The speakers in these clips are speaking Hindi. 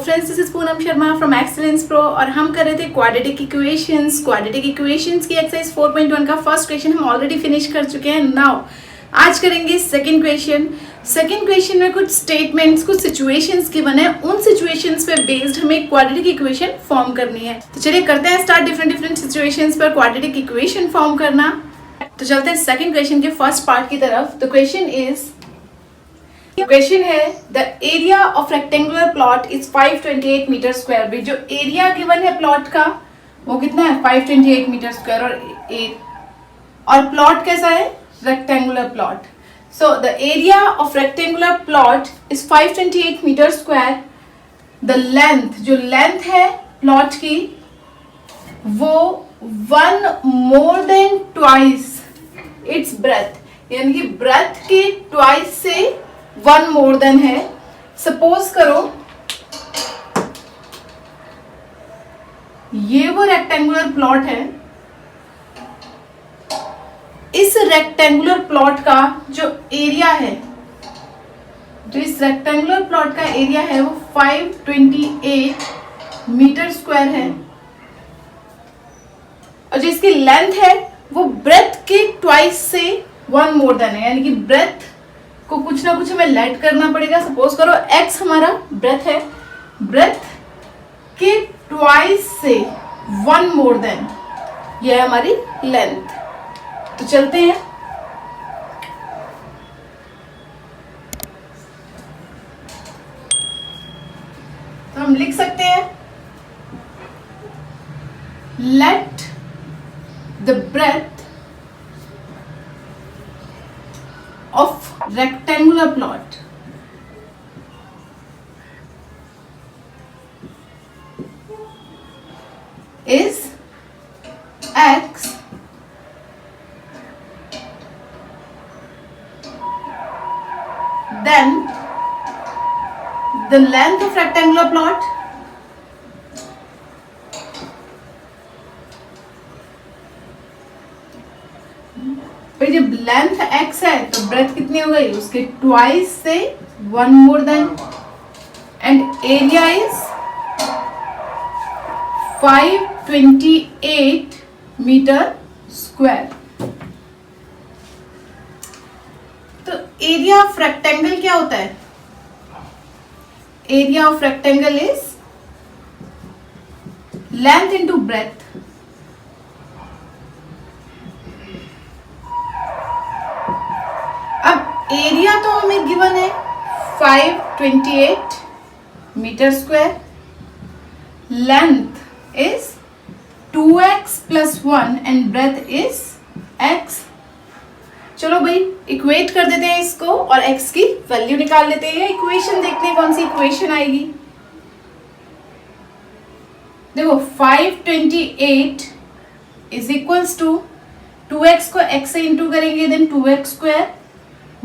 Friends, this is Poonam Sharma from excellence pro और हम कर रहे थे क्वाड्रेटिक इक्वेशंस की एक्सरसाइज 4.1 का फर्स्ट क्वेश्चन हम ऑलरेडी फिनिश कर चुके हैं। नाउ आज करेंगे सेकंड क्वेश्चन में कुछ स्टेटमेंट्स, कुछ सिचुएशंस गिवन है, उन सिचुएशंस पे बेस्ड हमें क्वाड्रेटिक इक्वेशन फॉर्म करनी है। तो चलिए करते हैं स्टार्ट डिफरेंट सिचुएशंस पर क्वाड्रेटिक इक्वेशन फॉर्म करना। तो चलते हैं सेकंड क्वेश्चन के फर्स्ट पार्ट की तरफ। द क्वेश्चन है the area of rectangular plot is 528 meter square. जो एरिया गिवन है प्लॉट का वो कितना है 528 मीटर स्क्वायर और प्लॉट कैसा है rectangular plot. So the area of rectangular plot is 528 meter square. The length, जो लेंथ है प्लॉट की वो 1 more than twice it's breadth, यानी कि ब्रेथ के ट्वाइस से 1 more than है। सपोज करो ये वो रेक्टेंगुलर प्लॉट है, इस रेक्टेंगुलर प्लॉट का जो एरिया है, जो इस रेक्टेंगुलर प्लॉट का एरिया है वो 528 मीटर स्क्वायर है और जो इसकी लेंथ है वो ब्रेथ के ट्वाइस से 1 more than है, यानी कि ब्रेथ को कुछ ना कुछ हमें लेट करना पड़ेगा। सपोज करो x हमारा ब्रेथ है, ब्रेथ के ट्वाइस से 1 more than यह है हमारी लेंथ। तो चलते हैं, तो हम लिख सकते हैं let the breadth of rectangular plot is x then the length of rectangular plot फिर जब लेंथ x है तो ब्रेथ कितनी हो गई उसके ट्वाइस से 1 more than and area is 528 meter square. तो एरिया ऑफ रेक्टेंगल क्या होता है? Area of rectangle is length into breadth. Area तो हमें गिवन है 528 meter square, length is 2x + 1 and breadth is x। चलो भाई इक्वेट कर देते हैं इसको और x की वैल्यू निकाल लेते हैं। इक्वेशन देखते हैं कौन सी इक्वेशन आएगी। देखो 528 इज इक्वल्स टू 2x को x से इंटू करेंगे देन 2x स्क्वायर,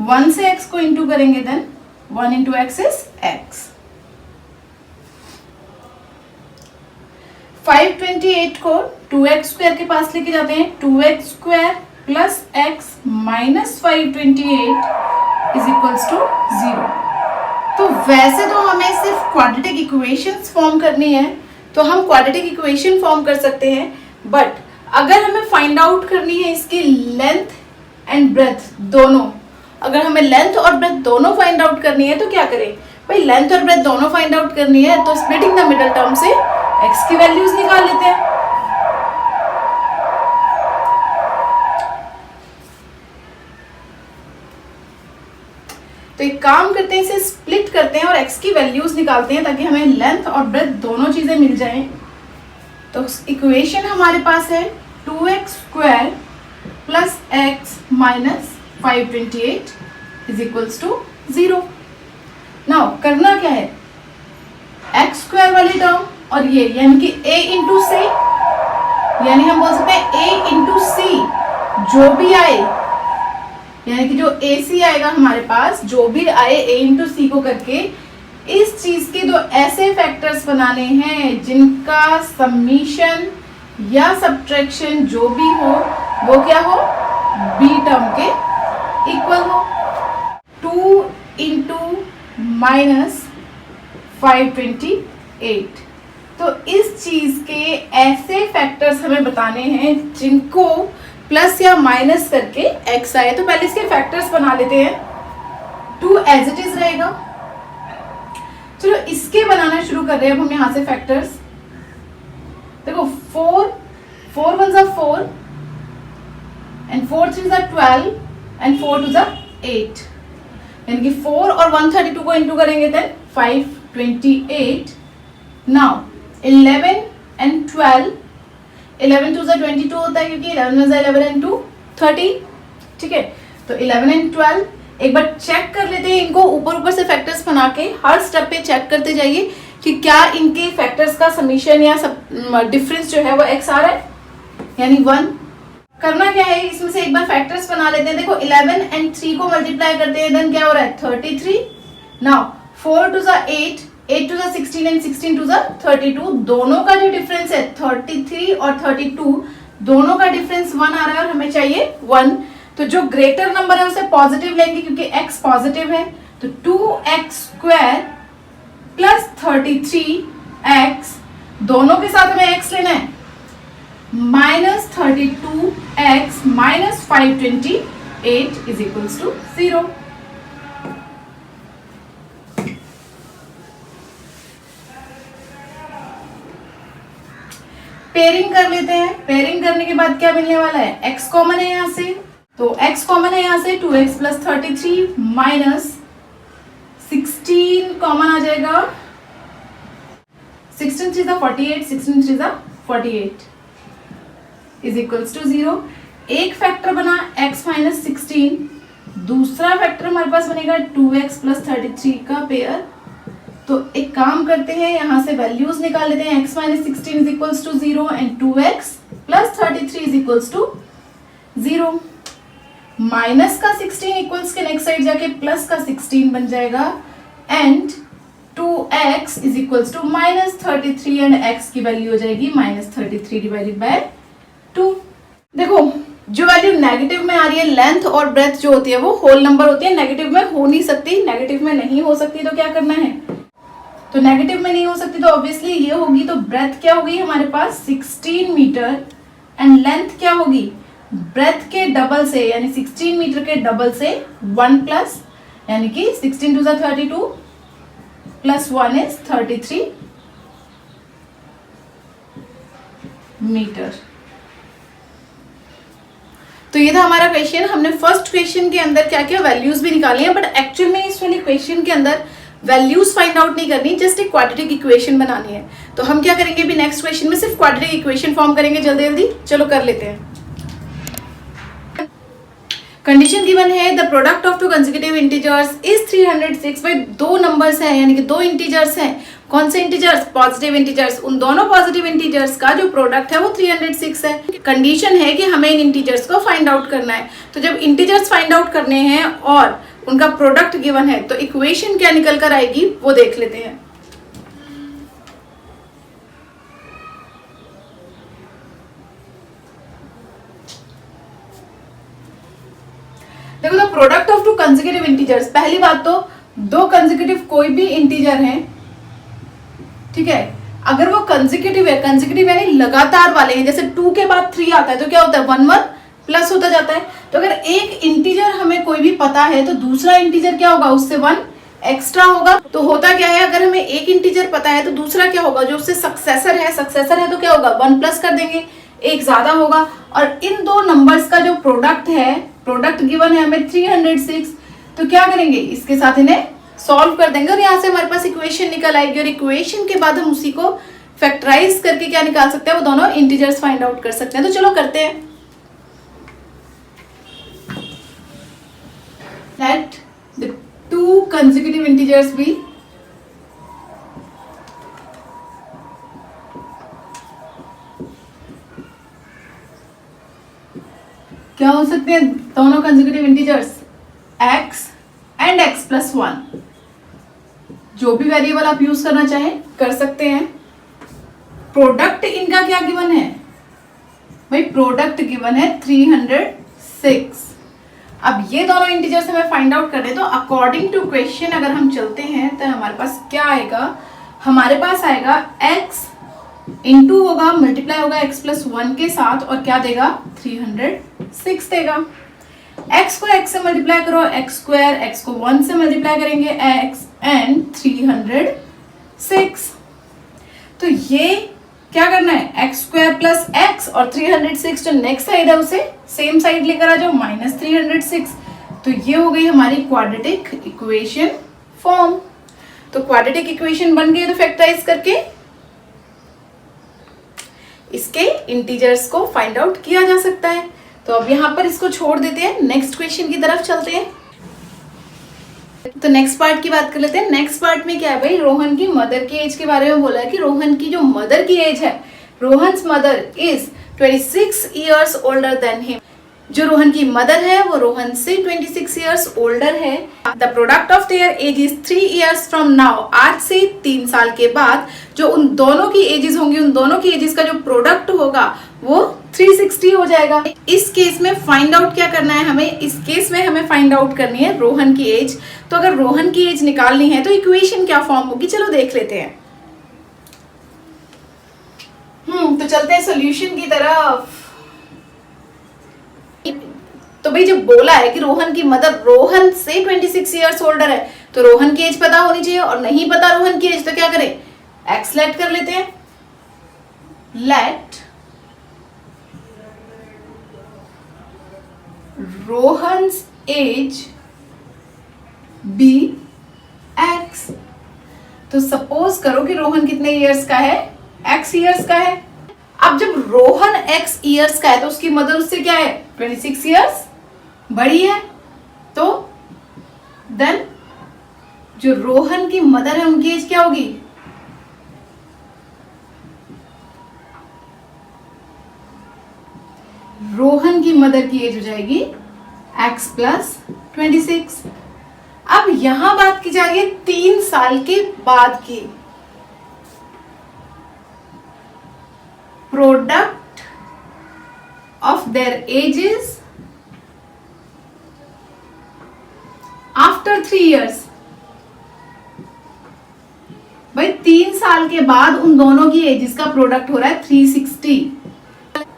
1 से x को इंटू करेंगे then 1 into x is x। 528 को 2x स्क्वायर के पास लेके जाते हैं, 2x square plus x minus 528 is equals to 0। तो वैसे तो हमें सिर्फ क्वाड्रेटिक इक्वेशंस फॉर्म करनी है तो हम क्वाड्रेटिक इक्वेशन फॉर्म कर सकते हैं, बट अगर हमें फाइंड आउट करनी है इसकी लेंथ एंड ब्रेथ दोनों, अगर हमें लेंथ और ब्रेथ दोनों फाइंड आउट करनी है तो क्या करें भाई? लेंथ और ब्रेथ दोनों फाइंड आउट करनी है तो स्प्लिटिंग द मिडल टर्म से x की वैल्यूज निकाल लेते हैं। तो एक काम करते हैं, इसे स्प्लिट करते हैं और x की वैल्यूज निकालते हैं ताकि हमें लेंथ और ब्रेथ दोनों चीजें मिल जाएं। तो इक्वेशन हमारे पास है 2x square plus x minus 528 is equals to 0। Now करना क्या है, x स्क्वायर वाली टर्म और ये यानी कि a इंटू सी, यानी हम बोल सकते हैं a इंटू सी, जो भी आए यानी कि जो ac आएगा हमारे पास, जो भी आए a इंटू सी को करके इस चीज के दो ऐसे फैक्टर्स बनाने हैं जिनका समीशन या सब्ट्रैक्शन जो भी हो वो क्या हो, b टर्म के इक्वल हो। 2 into -528 8। तो इस चीज के ऐसे फैक्टर्स हमें बताने हैं जिनको प्लस या माइनस करके x आए। तो पहले इसके फैक्टर्स बना लेते हैं। 2 एज इट इज रहेगा। चलो इसके बनाना शुरू कर रहे हैं अब हम यहां से फैक्टर्स। देखो 4 1s are 4 and 4 3s are 12 and 4 2s are 8, यानी कि 4 और 132 को इंटू करेंगे then 528। Now 11 and 12, 11 2s are 22 होता है क्योंकि 11 में 11 and 2 30, ठीक है। तो 11 and 12 एक बार चेक कर लेते हैं इनको, ऊपर से फैक्टर्स बना के हर स्टेप पे चेक करते जाइए कि क्या इनके फैक्टर्स का समीशन या डिफरेंस जो है वो x आ रहा है, यानी 1। करना क्या है, इसमें से एक बार फैक्टर्स बना लेते हैं। देखो 11 and 3 को मल्टीप्लाई करते हैं देन क्या हो रहा है 33। Now 4 2s are 8, 8 2s are 16 and 16 2s are 32। दोनों का जो डिफरेंस है 33 और 32 दोनों का डिफरेंस 1 आ रहा है और हमें चाहिए 1। तो जो ग्रेटर नंबर है उसे पॉजिटिव लेंगे क्योंकि x पॉजिटिव है। तो 2x स्क्वायर प्लस 33x, दोनों के साथ हमें x लेना है, minus 32x minus 528 is equals to 0। Pairing कर लेते हैं। पेयरिंग करने के बाद क्या मिलने वाला है, x कॉमन है यहां से, तो x कॉमन है यहां से 2x प्लस 33 माइनस 16 कॉमन आ जाएगा, 16 3 जा 48, 16 3 जा 48 इज इक्वल्स टू 0। एक फैक्टर बना x माइनस 16, दूसरा फैक्टर हमारे पास बनेगा 2x प्लस 33 का पेयर। तो एक काम करते हैं, यहां से वैल्यूज निकाल लेते हैं। x minus 16 is equals to 0 and 2x plus 33 is equals to 0। Minus का 16 इक्वल्स के नेक्स्ट साइड जाके प्लस का 16 बन जाएगा and 2x is equals to minus 33 and x की वैल्यू हो जाएगी माइनस 33 डिवाइडेड बाय 2। देखो जो वैल्यू नेगेटिव में आ रही है, लेंथ और ब्रेथ जो होती है वो होल नंबर होती है, नेगेटिव में हो नहीं सकती। नेगेटिव में नहीं हो सकती तो क्या करना है, तो नेगेटिव में नहीं हो सकती तो ऑब्वियसली ये होगी। तो ब्रेथ क्या होगी हमारे पास 16 मीटर एंड लेंथ क्या होगी ब्रेथ के डबल से, यानी 16 मीटर के डबल से 1 प्लस, यानी कि 16 2 32 प्लस 1 इज 33 मीटर। तो ये था हमारा क्वेश्चन। हमने फर्स्ट क्वेश्चन के अंदर क्या किया, वैल्यूज भी निकाली है, बट एक्चुअल में इस वाले क्वेश्चन के अंदर वैल्यूज फाइंड आउट नहीं करनी, जस्ट एक क्वाड्रेटिक इक्वेशन बनानी है। तो हम क्या करेंगे अभी नेक्स्ट क्वेश्चन में, सिर्फ क्वाड्रेटिक इक्वेशन फॉर्म करेंगे जल्दी जल्दी। चलो कर लेते हैं। कंडीशन गिवन है the product of to consecutive integers is 306। भाई दो नंबर्स हैं यानी कि दो इंटीजर्स हैं। कौन से इंटीजर्स, पॉजिटिव इंटीजर्स। उन दोनों पॉजिटिव इंटीजर्स का जो प्रोडक्ट है वो 306 है। कंडीशन है कि हमें इन इंटीजर्स को फाइंड आउट करना है। तो जब इंटीजर्स फाइंड आउट करने हैं और उनका प्रोडक्ट गिवन है तो इक्वेशन क्या निकल कर आएगी वो देख लेते हैं। देखो the product of to consecutive integers, पहली बात तो दो कंसेक्यूटिव कोई भी इंटीजर हैं, ठीक है, अगर वो कंसेक्यूटिव है, कंसेक्यूटिव यानी लगातार वाले हैं, जैसे 2 के बाद 3 आता है तो क्या होता है 1 1 प्लस होता जाता है। तो अगर एक इंटीजर हमें कोई भी पता है तो दूसरा इंटीजर क्या होगा, उससे 1 एक्स्ट्रा होगा। तो होता क्या है, अगर हमें एक इंटीजर पता है तो दूसरा क्या होगा, जो उससे सक्सेसर है तो क्या होगा 1 प्लस कर देंगे, एक ज्यादा होगा। और इन दो नंबर्स का जो प्रोडक्ट है, प्रोडक्ट गिवन है हमें 306, तो क्या करेंगे इसके साथ इन्हें सॉल्व कर देंगे और यहाँ से हमारे पास इक्वेशन निकल आएगी। और इक्वेशन के बाद हम उसी को फैक्टराइज करके क्या निकाल सकते हैं, वो दोनों इंटीजर्स फाइंड आउट कर सकते हैं। तो चलो करते हैं। Let the two consecutive integers be क्या हो सकते हैं दोनों consecutive integers, x and x plus 1। जो भी वेरिएबल आप यूज करना चाहें कर सकते हैं। प्रोडक्ट इनका क्या गिवन है भाई, प्रोडक्ट गिवन है 306। अब ये दोनों इंटीजर्स हमें फाइंड आउट करने, तो अकॉर्डिंग टू क्वेश्चन अगर हम चलते हैं तो हमारे पास क्या आएगा, हमारे पास आएगा x इंटू होगा, मल्टीप्लाई होगा x प्लस 1 के साथ, और क्या देगा 306 देगा। x को x से मल्टीप्लाई करो, x स्क्वायर, x को 1 से मल्टीप्लाई करेंगे x एंड 306। तो ये क्या करना है, x स्क्वायर प्लस x और 306 जो नेक्स्ट साइड है उसे सेम साइड लेकर आ जाओ, माइनस 306। तो ये हो गई हमारी क्वाड्रेटिक इक्वेशन फॉर्म। तो क्वाड्रेटिक इक्वेशन बन गई, तो फैक्टराइज करके इसके इंटीजर्स को फाइंड आउट किया जा सकता है। तो अब यहाँ पर इसको छोड़ देते हैं, नेक्स्ट क्वेश्चन की तरफ चलते हैं। तो नेक्स्ट पार्ट की बात कर लेते हैं। नेक्स्ट पार्ट में क्या है भाई, रोहन की मदर की एज के बारे में बोला है कि रोहन की जो मदर की एज है, Rohan's mother is 26 years older than him. जो रोहन की मदर है वो रोहन से 26 ईयर्स ओल्डर है। The product of their age is 3 years from now. आज से 3 साल के बाद जो उन दोनों की एजेस होंगी, उन दोनों की एजेस का जो प्रोडक्ट होगा वो 360 हो जाएगा। इस केस में फाइंड आउट क्या करना है हमें, इस केस में हमें फाइंड आउट करनी है रोहन की एज। तो अगर रोहन की एज निकालनी है तो इक्वेशन क्या फॉर्म होगी, चलो देख लेते हैं। तो चलते हैं सॉल्यूशन की तरफ। तो भाई जब बोला है कि रोहन की मदर रोहन से 26 ईयर्स ओल्डर है, तो रोहन की एज पता होनी चाहिए, और नहीं पता रोहन की एज तो क्या करें, एक्स लेट कर लेते हैं। Let Rohan's age be x. तो सपोज करो कि रोहन कितने ईयर्स का है, एक्स ईयर्स का है। अब जब रोहन एक्स ईयर्स का है तो उसकी मदर उससे क्या है, 26 ईयर्स बड़ी है। तो देन जो रोहन की मदर है उनकी एज क्या होगी, रोहन की मदर की एज हो जाएगी x प्लस 26। अब यहां बात की जा रही है 3 साल के बाद की। Product of there edges after 3 years. भाई 3 साल के बाद उन दोनों की एजेस का प्रोडक्ट हो रहा है 360।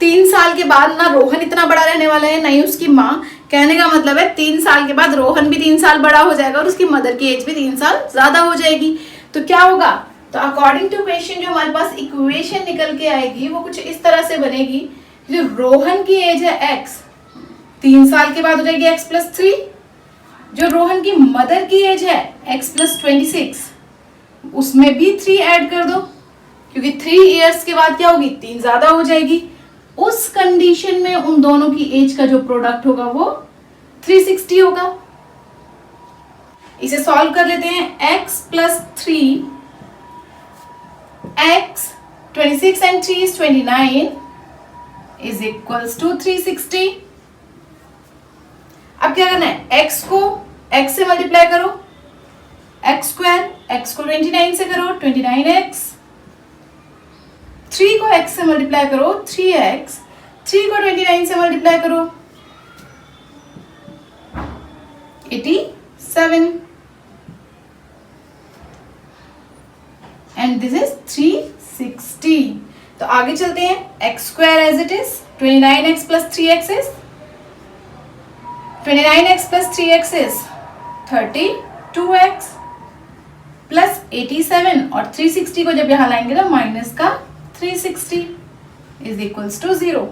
3 साल के बाद ना रोहन इतना बड़ा रहने वाला है, ना ही उसकी माँ। कहने का मतलब है 3 साल के बाद रोहन भी 3 साल बड़ा हो जाएगा और उसकी मदर की एज भी 3 साल ज्यादा हो जाएगी। तो क्या होगा, तो अकॉर्डिंग टू क्वेश्चन जो हमारे पास इक्वेशन निकल के आएगी वो कुछ इस तरह से बनेगी। जो रोहन की एज है x, 3 साल के बाद हो जाएगी x प्लस 3। जो रोहन की मदर की एज है x प्लस 26, उसमें भी 3 ऐड कर दो, क्योंकि 3 इयर्स के बाद क्या होगी, 3 ज्यादा हो जाएगी। उस कंडीशन में उन दोनों की एज का जो प्रोडक्ट होगा वो 360 होगा। इसे सॉल्व कर लेते हैं। x plus 3, x 26 and 3 is 29 is equals to 360। अब क्या करना है, x को x से मल्टीप्लाई करो, x स्क्वायर, x को 29 से करो 29x, 3 को x से मल्टीप्लाई करो 3x, 3 को 29 से मल्टीप्लाई करो 87, एंड दिस इज 360। तो आगे चलते हैं, x square as it is, 29x plus 3x is 29x plus 3x is 32x plus 87, और 360 को जब यहां लाएंगे तो माइनस का 360 इज इक्वल्स टू 0।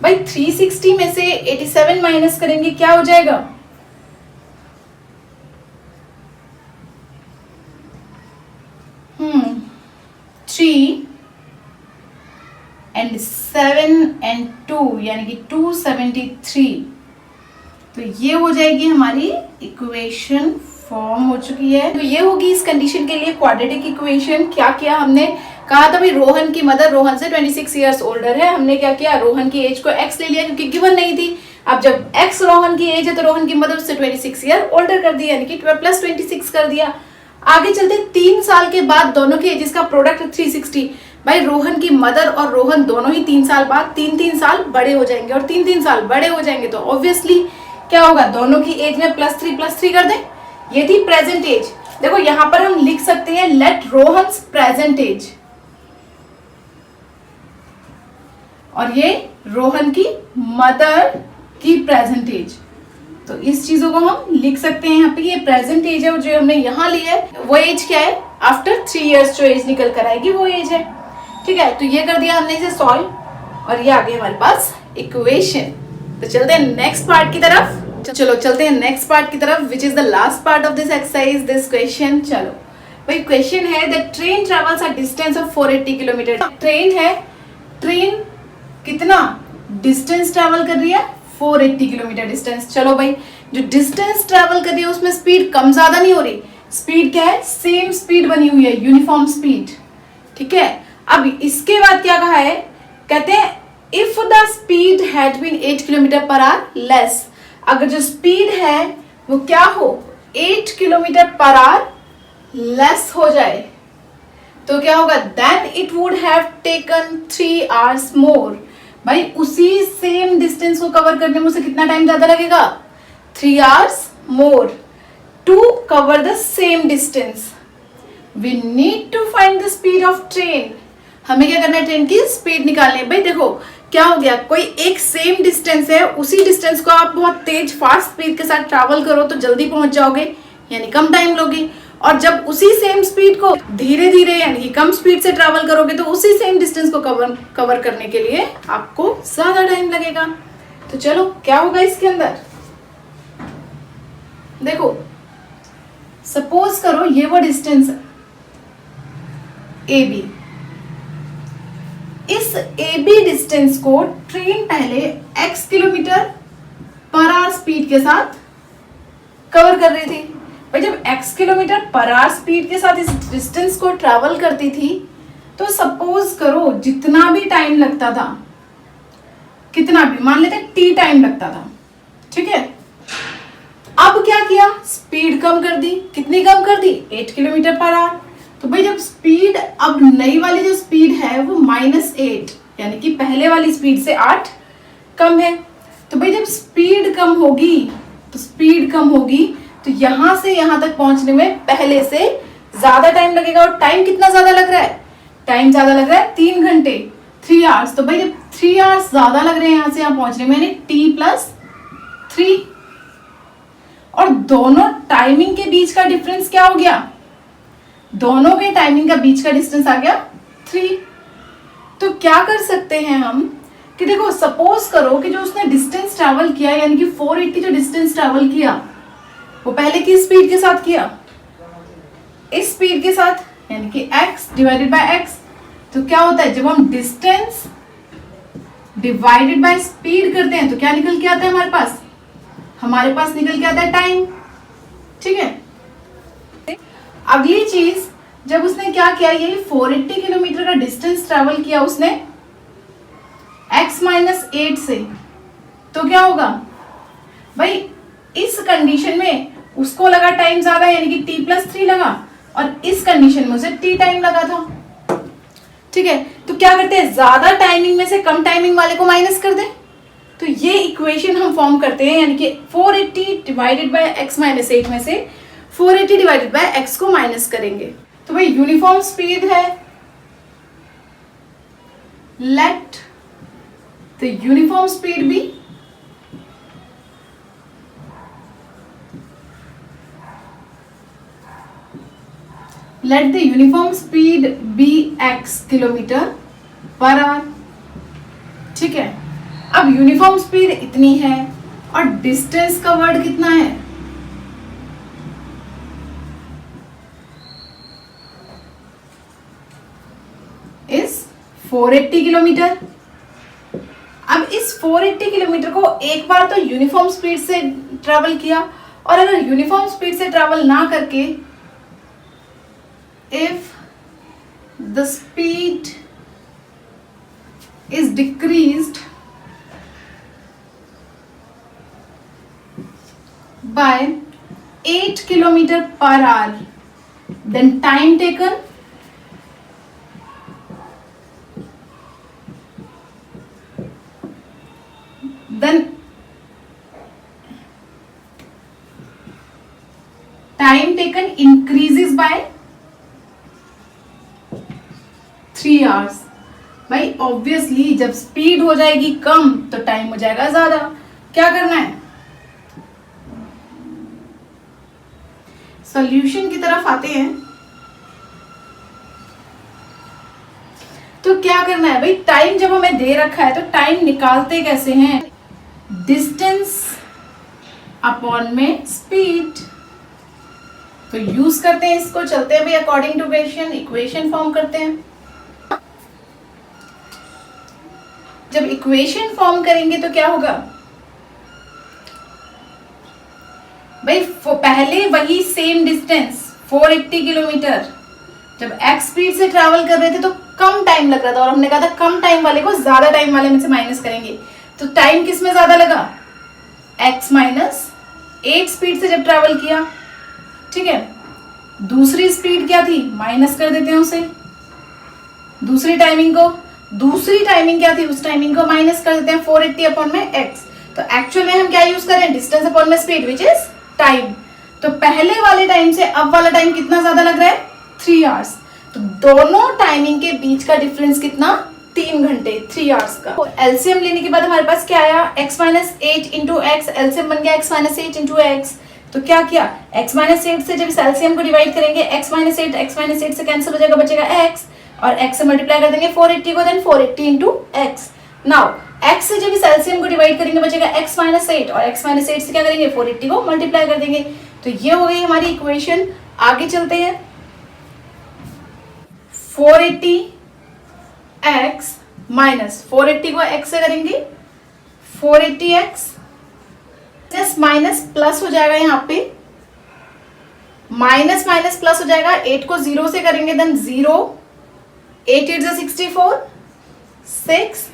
भाई 360 में से 87 माइनस करेंगे क्या हो जाएगा, थ्री एंड 7 एंड 2 यानी कि 273। तो ये हो जाएगी हमारी इक्वेशन फॉर्म हो चुकी है। तो ये होगी इस कंडीशन के लिए क्वाड्रेटिक इक्वेशन। क्या किया हमने, कहा था भाई रोहन की मदर रोहन से 26 इयर्स ओल्डर है। हमने क्या किया, रोहन की एज को x ले लिया क्योंकि गिवन नहीं थी। अब जब x रोहन की एज है तो रोहन की मदर उससे 26 ईयर ओल्डर कर दिया, यानी कि 12 प्लस 26 कर दिया। आगे चलते 3 साल के बाद दोनों के एजेस का प्रोडक्ट 360। भाई रोहन की मदर और रोहन दोनों ही 3 साल बाद 3-3 साल बड़े हो जाएंगे, और 3-3 साल बड़े हो जाएंगे तो ऑब्वियसली क्या होगा, दोनों की एज में +3 +3 कर दें। ये थी प्रेजेंट एज। देखो यहां पर हम लिख सकते हैं लेट रोहन्स प्रेजेंट एज, और ये रोहन की मदर की प्रेजेंट एज। तो इस चीजों को हम लिख सकते हैं यहाँ पे, ये प्रेजेंट एज है, और जो हमने यहाँ ली है वो एज क्या है, आफ्टर 3 इयर्स जो एज निकल कर आएगी वो एज है। ठीक है, तो ये कर दिया हमने इसे सॉल्व, और ये आ गई हमारे पास इक्वेशन। तो चलते हैं नेक्स्ट पार्ट की तरफ। चलो चलते हैं नेक्स्ट पार्ट की तरफ, which is the last part of this exercise, this question. चलो भाई, क्वेश्चन है the train travels a distance of 480 kilometre. Train है, ट्रेन कितना डिस्टेंस ट्रेवल कर रही है, 480 किलोमीटर डिस्टेंस। चलो भाई, जो डिस्टेंस ट्रेवल कर रही है उसमें स्पीड कम ज्यादा नहीं हो रही, स्पीड क्या है, सेम स्पीड बनी हुई है, यूनिफॉर्म स्पीड। ठीक है, अब इसके बाद क्या कहा है, कहते हैं if the speed had been 8 kilometre per hour less, अगर जो स्पीड है वो क्या हो, 8 किलोमीटर पर आवर लेस हो जाए, तो क्या होगा, then it would have taken 3 hours more. भाई उसी सेम डिस्टेंस को कवर करने में उसे कितना टाइम ज्यादा लगेगा, 3 hours more to cover the same distance. We need to find the speed of train, हमें क्या करना है, ट्रेन की स्पीड निकालनी है। भाई देखो क्या हो गया, कोई एक सेम डिस्टेंस है, उसी डिस्टेंस को आप बहुत तेज फास्ट स्पीड के साथ ट्रैवल करो तो जल्दी पहुंच जाओगे, यानी कम टाइम लोगे, और जब उसी सेम स्पीड को धीरे धीरे यानी कम स्पीड से ट्रैवल करोगे तो उसी सेम डिस्टेंस को कवर करने के लिए आपको ज्यादा टाइम लगेगा। तो चलो क्या होगा इसके अंदर, देखो सपोज करो ये वो डिस्टेंस है ए बी, इस ए बी डिस्टेंस को ट्रेन पहले x kilometre per our speed के साथ कवर कर रही थी। भाई जब x kilometre per our speed के साथ इस डिस्टेंस को ट्रैवल करती थी, तो सपोज करो जितना भी टाइम लगता था, कितना भी मान लेते t टाइम लगता था, ठीक है, अब क्या किया, स्पीड कम कर दी, कितनी कम कर दी, 8 किलोमीटर पर आवर। तो भाई जब स्पीड, अब नई वाली जो स्पीड है वो -8, यानी कि पहले वाली स्पीड से 8 कम है। तो भाई जब स्पीड कम होगी, तो स्पीड कम होगी तो यहां से यहां तक पहुंचने में पहले से ज्यादा टाइम लगेगा, और टाइम कितना ज्यादा लग रहा है, टाइम ज्यादा लग रहा है 3 घंटे, 3 आवर्स। तो भाई जब 3 आवर्स ज्यादा लग रहे हैं यहां से यहां पहुंचने में, यानी t+3, और दोनों टाइमिंग के बीच का डिफरेंस क्या हो गया, दोनों के टाइमिंग का बीच का डिस्टेंस आ गया 3। तो क्या कर सकते हैं हम कि देखो सपोज करो कि जो उसने डिस्टेंस ट्रैवल किया, यानी कि 480 जो डिस्टेंस ट्रैवल किया वो पहले की स्पीड के साथ किया, इस स्पीड के साथ, यानी कि x डिवाइडेड बाय x। तो क्या होता है, जब हम डिस्टेंस डिवाइडेड बाय स्पीड करते हैं तो क्या निकल के आता है हमारे पास, हमारे पास निकल के आता है टाइम। ठीक है, अगली चीज, जब उसने क्या किया, ये 480 किलोमीटर का डिस्टेंस ट्रैवल किया उसने x-8 से, तो क्या होगा भाई, इस कंडीशन में उसको लगा टाइम ज्यादा, यानी कि t+3 लगा, और इस कंडीशन में उसे t टाइम लगा था। ठीक है, तो क्या करते हैं, ज्यादा टाइमिंग में से कम टाइमिंग वाले को माइनस कर दें, तो ये इक्वेशन हम फॉर्म करते हैं, यानी कि 480 डिवाइडेड बाय x-8 में से 480 डिवाइडेड बाय x को माइनस करेंगे। तो भाई यूनिफॉर्म स्पीड है, let the uniform speed be x kilometre per hour. ठीक है, अब यूनिफॉर्म स्पीड इतनी है और डिस्टेंस का वर्ड कितना है, इस 480 किलोमीटर। अब इस 480 किलोमीटर को एक बार तो यूनिफॉर्म स्पीड से ट्रैवल किया, और अगर यूनिफॉर्म स्पीड से ट्रैवल ना करके if the speed is decreased by 8 kilometre per hour, then time taken time taken increases by 3 hours. भाई ऑब्वियसली जब स्पीड हो जाएगी कम तो टाइम हो जाएगा ज्यादा। क्या करना है, सॉल्यूशन की तरफ आते हैं। तो क्या करना है भाई, टाइम जब हमें दे रखा है तो टाइम निकालते कैसे हैं, डिस्टेंस अपॉन में स्पीड। तो यूज करते हैं इसको, चलते हैं भाई अकॉर्डिंग टू इक्वेशन फॉर्म करते हैं। जब इक्वेशन फॉर्म करेंगे तो क्या होगा भाई, पहले वही सेम डिस्टेंस 480 किलोमीटर जब x स्पीड से ट्रैवल कर रहे थे तो कम टाइम लग रहा था, और हमने कहा था कम टाइम वाले को ज्यादा टाइम वाले में से माइनस करेंगे। तो टाइम किस में ज्यादा लगा, x माइनस 8 स्पीड से जब ट्रैवल किया, ठीक है। दूसरी स्पीड क्या थी, माइनस कर देते हैं उसे, दूसरी टाइमिंग क्या थी, उस टाइमिंग को माइनस कर देते हैं 480 अपॉन में x। तो एक्चुअल में हम क्या यूज करें, डिस्टेंस अपॉन में स्पीड विच इज टाइम। तो पहले वाले टाइम से अब वाला टाइम कितना ज्यादा लग रहा है, 3 आवर्स। तो दोनों टाइमिंग के बीच का डिफरेंस कितना, 3 घंटे, 3 आवर्स का। तो एलसीएम लेने के बाद हमारे पास क्या आया, x minus 8 into x, LCM बन गया x माइनस 8 इंटू एक्स। तो क्या किया, x माइनस 8 से जब इस एलसीएम को डिवाइड करेंगे, x माइनस 8 से कैंसिल हो जाएगा, बचेगा x, और x से मल्टीप्लाई कर देंगे 480 को, then 480 into x. Now x से जब इस एलसीएम को डिवाइड करेंगे बचेगा x माइनस 8, और x माइनस 8 से क्या करेंगे, 480 को मल्टीप्लाई कर देंगे। तो ये हो गई हमारी इक्वेशन। आगे चलते हैं, 480x माइनस 480 को x से करेंगे, 480x माइनस प्लस हो जाएगा, यहाँ पे माइनस माइनस प्लस हो जाएगा, 8 को 0 से करेंगे, then 0, 8 8 is 64, 6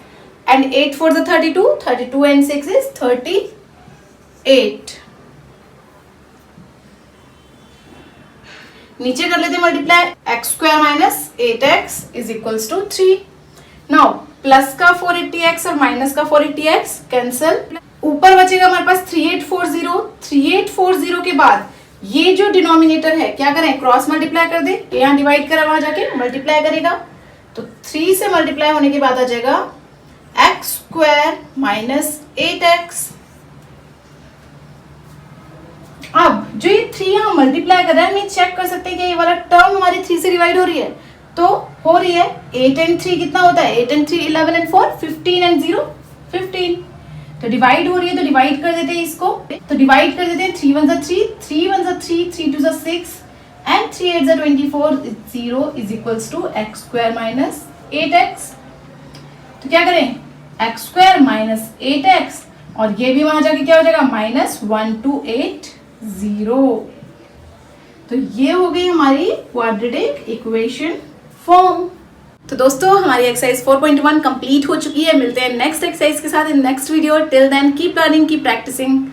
and 8 4 is 32, 32 and 6 is 38। नीचे कर लेते multiply, x square minus 8x is equals to 3। Now plus का 480x और माइनस का 480x कैंसिल, ऊपर बचेगा हमारे पास 3840। 3840 के बाद ये जो डिनोमिनेटर है क्या करें, क्रॉस मल्टीप्लाई कर दे, यहाँ डिवाइड करा वहां जाके मल्टीप्लाई करेगा, तो 3 से मल्टीप्लाई होने के बाद आ जाएगा x स्क्वायर माइनस 8x। अब जो ये 3 यहाँ मल्टीप्लाई कर रहा है, हम ये चेक कर सकते हैं कि ये वाला टर्म हमारी 3 से डिवाइड हो रही है, तो हो रही है। 8 and 3 कितना होता है, 8 and 3 11 and 4 15 and 0 15। तो डिवाइड हो रही है तो डिवाइड कर देते हैं इसको, तो डिवाइड कर देते हैं, 3 1 3, 3 1 3, 3 2 6 and 3 8 24, 0 is equals to x square minus 8x। तो क्या करें, x स्क्वायर माइनस 8x, और ये भी वहां जाके क्या हो जाएगा, माइनस 1280। तो ये हो गई हमारी क्वाड्रेटिक इक्वेशन फॉर्म। तो दोस्तों हमारी एक्सरसाइज 4.1 कंप्लीट हो चुकी है। मिलते हैं नेक्स्ट एक्सरसाइज के साथ in next video. Till then keep learning, keep practising.